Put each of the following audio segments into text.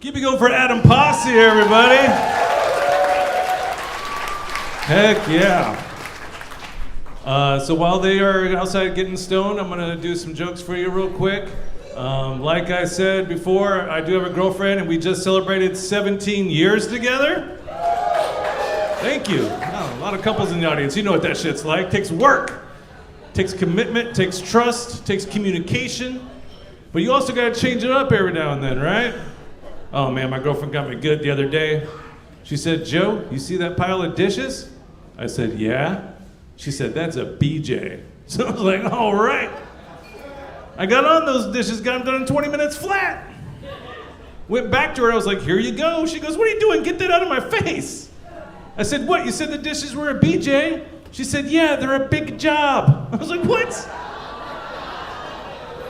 Keep it going for Adam Posse, everybody. Heck yeah. So while they are outside getting stoned, I'm going to do some jokes for you real quick. Like I said before, I do have a girlfriend, and we just celebrated 17 years together. Thank you. Oh, a lot of couples in the audience. You know what that shit's like. It takes work. It takes commitment. It takes trust. It takes communication. But you also got to change it up every now and then, right? Oh, man, my girlfriend got me good the other day. She said, Joe, you see that pile of dishes? I said, yeah. She said, that's a BJ. So I was like, all right. I got on those dishes, got them done in 20 minutes flat. Went back to her, I was like, here you go. She goes, what are you doing? Get that out of my face. I said, what, you said the dishes were a BJ? She said, yeah, they're a big job. I was like, what?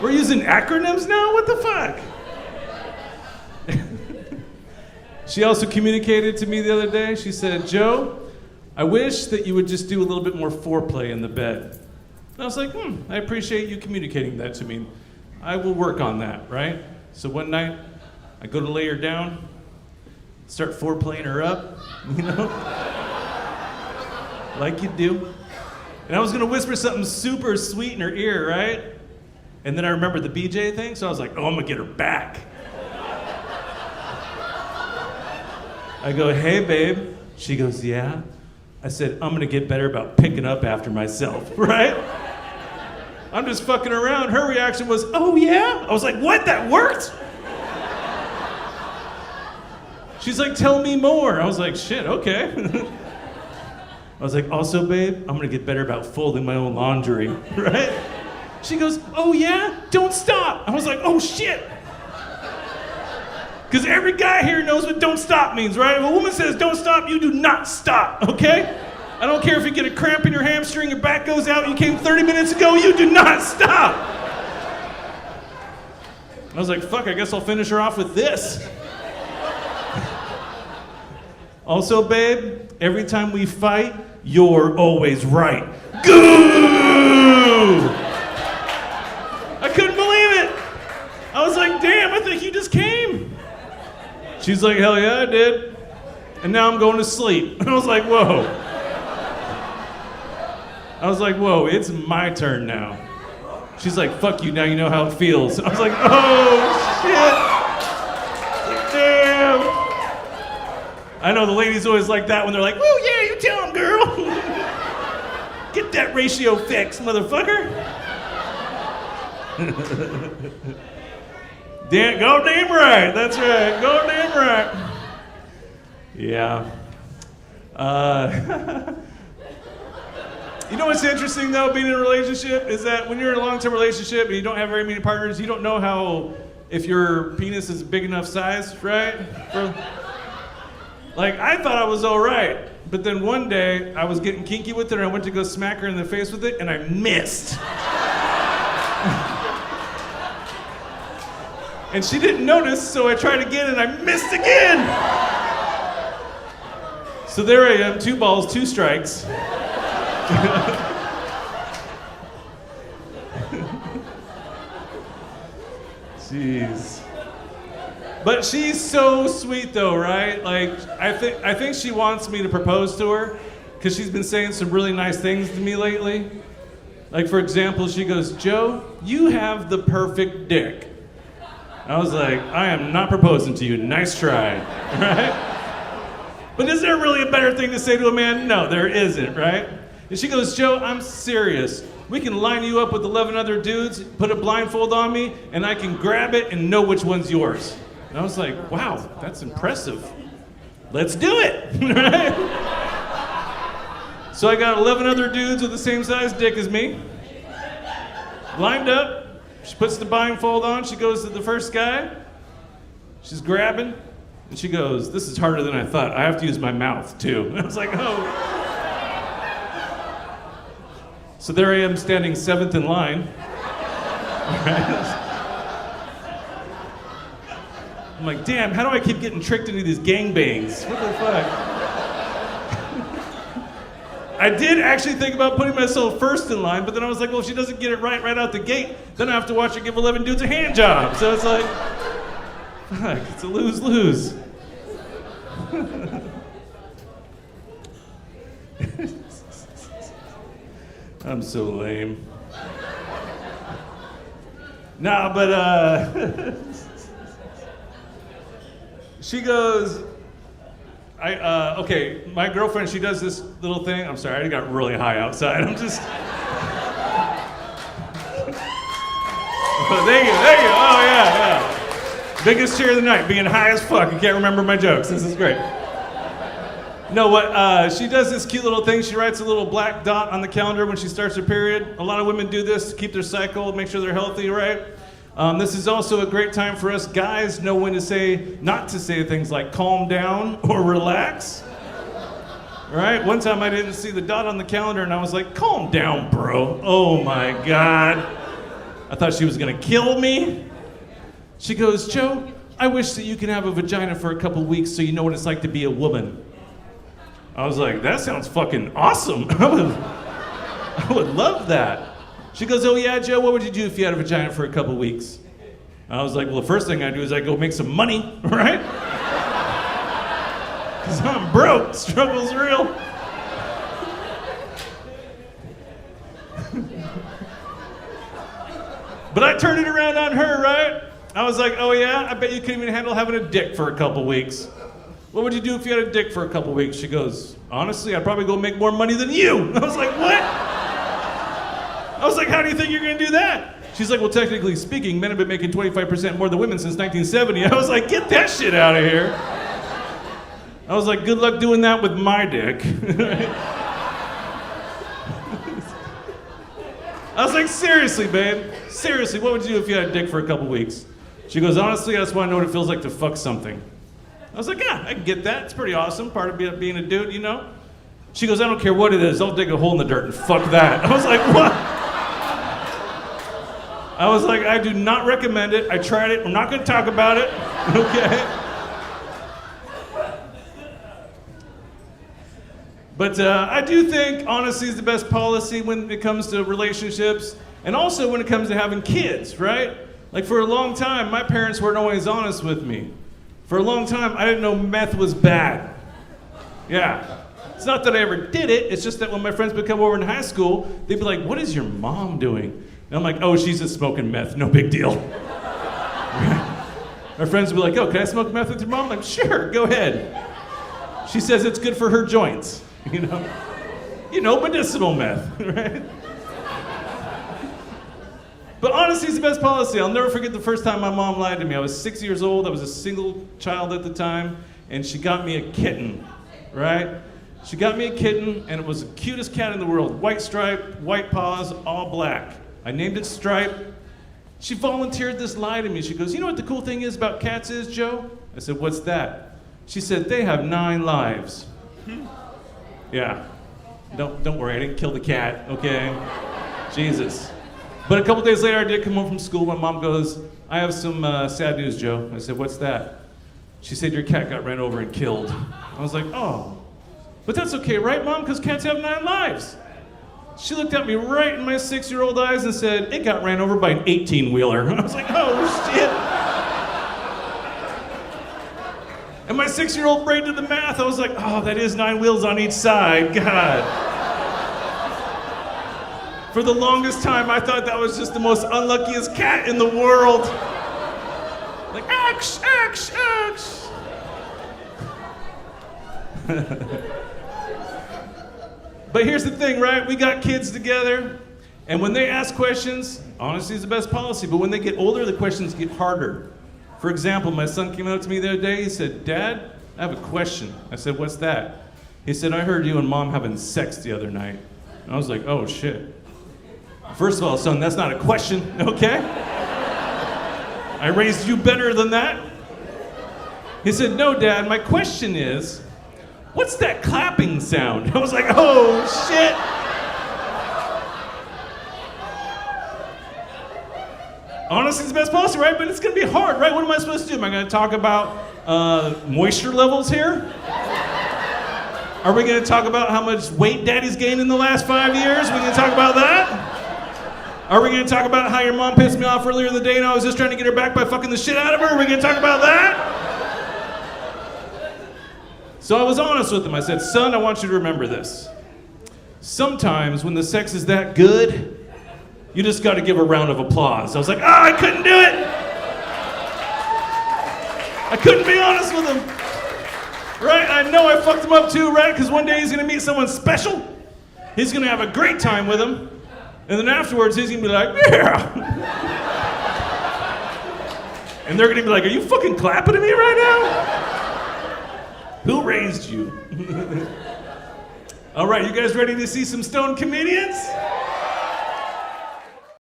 We're using acronyms now? What the fuck? She also communicated to me the other day. She said, Joe, I wish that you would just do a little bit more foreplay in the bed. And I was like, I appreciate you communicating that to me. I will work on that, right? So one night, I go to lay her down, start foreplaying her up, you know? Like you do. And I was gonna whisper something super sweet in her ear, right? And then I remembered the BJ thing, so I was like, oh, I'm gonna get her back. I go, hey, babe. She goes, yeah. I said, I'm gonna get better about picking up after myself, right? I'm just fucking around. Her reaction was, oh, yeah? I was like, what, that worked? She's like, tell me more. I was like, shit, okay. I was like, also, babe, I'm gonna get better about folding my own laundry, right? She goes, oh, yeah? Don't stop. I was like, oh, shit. Because every guy here knows what don't stop means, right? If a woman says don't stop, you do not stop, okay? I don't care if you get a cramp in your hamstring, your back goes out, you came 30 minutes ago, you do not stop. I was like, fuck, I guess I'll finish her off with this. Also, babe, every time we fight, you're always right. Goo! I couldn't believe it. I was like, damn, I think you just came. She's like, hell yeah, I did. And now I'm going to sleep. And I was like, whoa. It's my turn now. She's like, fuck you, now you know how it feels. I was like, oh, shit. Damn. I know the ladies always like that when they're like, woo, yeah, you tell them, girl. Get that ratio fixed, motherfucker. Go damn right, that's right, go damn right. Yeah. You know what's interesting though, being in a relationship, is that when you're in a long-term relationship and you don't have very many partners, you don't know how, if your penis is big enough size, right? Like, I thought I was all right, but then one day I was getting kinky with it and I went to go smack her in the face with it and I missed. And she didn't notice, so I tried again and I missed again. So there I am, 2 balls, 2 strikes. Jeez. But she's so sweet though, right? Like, I think she wants me to propose to her because she's been saying some really nice things to me lately. Like, for example, she goes, Joe, you have the perfect dick. I was like, I am not proposing to you. Nice try, right? But is there really a better thing to say to a man? No, there isn't, right? And she goes, Joe, I'm serious. We can line you up with 11 other dudes, put a blindfold on me, and I can grab it and know which one's yours. And I was like, wow, that's impressive. Let's do it, right? So I got 11 other dudes with the same size dick as me, lined up. She puts the blindfold on, she goes to the first guy, she's grabbing, and she goes, this is harder than I thought. I have to use my mouth, too. And I was like, oh. So there I am standing 7th in line. I'm like, damn, how do I keep getting tricked into these gangbangs? What the fuck? I did actually think about putting myself first in line, but then I was like, well, if she doesn't get it right out the gate, then I have to watch her give 11 dudes a hand job. So it's like, Fuck, it's a lose-lose. I'm so lame. Nah, but she goes, okay, my girlfriend, she does this little thing. I'm sorry, I got really high outside. I'm just. There you go. Oh, yeah. Biggest cheer of the night, being high as fuck. You can't remember my jokes. This is great. No, what she does this cute little thing. She writes a little black dot on the calendar when she starts her period. A lot of women do this to keep their cycle, make sure they're healthy, right? This is also a great time for us guys know when to say, not to say things like calm down or relax. Right? One time I didn't see the dot on the calendar and I was like, calm down, bro. Oh my God. I thought she was gonna kill me. She goes, Joe, I wish that you can have a vagina for a couple weeks so you know what it's like to be a woman. I was like, that sounds fucking awesome. I would love that. She goes, oh yeah, Joe, what would you do if you had a vagina for a couple weeks? I was like, well, the first thing I do is I go make some money, right? Because I'm broke, struggle's real. But I turned it around on her, right? I was like, oh yeah, I bet you couldn't even handle having a dick for a couple weeks. What would you do if you had a dick for a couple weeks? She goes, honestly, I'd probably go make more money than you. I was like, what? I was like, how do you think you're gonna do that? She's like, well, technically speaking, men have been making 25% more than women since 1970. I was like, get that shit out of here. I was like, good luck doing that with my dick. I was like, seriously, babe, seriously, what would you do if you had a dick for a couple weeks? She goes, honestly, I just want to know what it feels like to fuck something. I was like, yeah, I can get that. It's pretty awesome, part of being a dude, you know? She goes, I don't care what it is, I'll dig a hole in the dirt and fuck that. I was like, what? I was like, I do not recommend it. I tried it, I'm not gonna talk about it, okay? But I do think honesty is the best policy when it comes to relationships, and also when it comes to having kids, right? Like for a long time, my parents weren't always honest with me. For a long time, I didn't know meth was bad. Yeah. It's not that I ever did it, it's just that when my friends would come over in high school, they'd be like, what is your mom doing? And I'm like, oh, she's just smoking meth, no big deal. My friends would be like, oh, can I smoke meth with your mom? I'm like, sure, go ahead. She says it's good for her joints. You know, medicinal meth, right? But honesty is the best policy. I'll never forget the first time my mom lied to me. I was 6 years old, I was a single child at the time, and she got me a kitten, right? She got me a kitten, and it was the cutest cat in the world. White stripe, white paws, all black. I named it Stripe. She volunteered this lie to me. She goes, you know what the cool thing is about cats is, Joe? I said, what's that? She said, they have 9 lives. Yeah, don't worry, I didn't kill the cat, okay? Jesus. But a couple days later, I did come home from school. My mom goes, I have some sad news, Joe. I said, what's that? She said, your cat got ran over and killed. I was like, oh, but that's okay, right, Mom? Because cats have 9 lives. She looked at me right in my 6-year-old eyes and said, it got ran over by an 18-wheeler. I was like, oh, shit. And my 6-year-old brain did the math. I was like, oh, that is 9 wheels on each side. God. For the longest time, I thought that was just the most unluckiest cat in the world. Like, ax, ax, ax. But here's the thing, right? We got kids together, and when they ask questions, honesty is the best policy, but when they get older, the questions get harder. For example, my son came up to me the other day, he said, Dad, I have a question. I said, what's that? He said, I heard you and Mom having sex the other night. And I was like, oh shit. First of all, son, that's not a question, okay? I raised you better than that. He said, no, Dad, my question is, what's that clapping sound? I was like, oh shit. Honesty is the best policy, right? But it's gonna be hard, right? What am I supposed to do? Am I gonna talk about moisture levels here? Are we gonna talk about how much weight Daddy's gained in the last 5 years? We gonna talk about that? Are we going to talk about how your mom pissed me off earlier in the day and I was just trying to get her back by fucking the shit out of her? Are we going to talk about that? So I was honest with him. I said, son, I want you to remember this. Sometimes when the sex is that good, you just got to give a round of applause. I was like, I couldn't do it. I couldn't be honest with him. Right? I know I fucked him up too, right? Because one day he's going to meet someone special. He's going to have a great time with him. And then afterwards, he's going to be like, yeah. And they're going to be like, are you fucking clapping at me right now? Who raised you? All right, you guys ready to see some stoned comedians?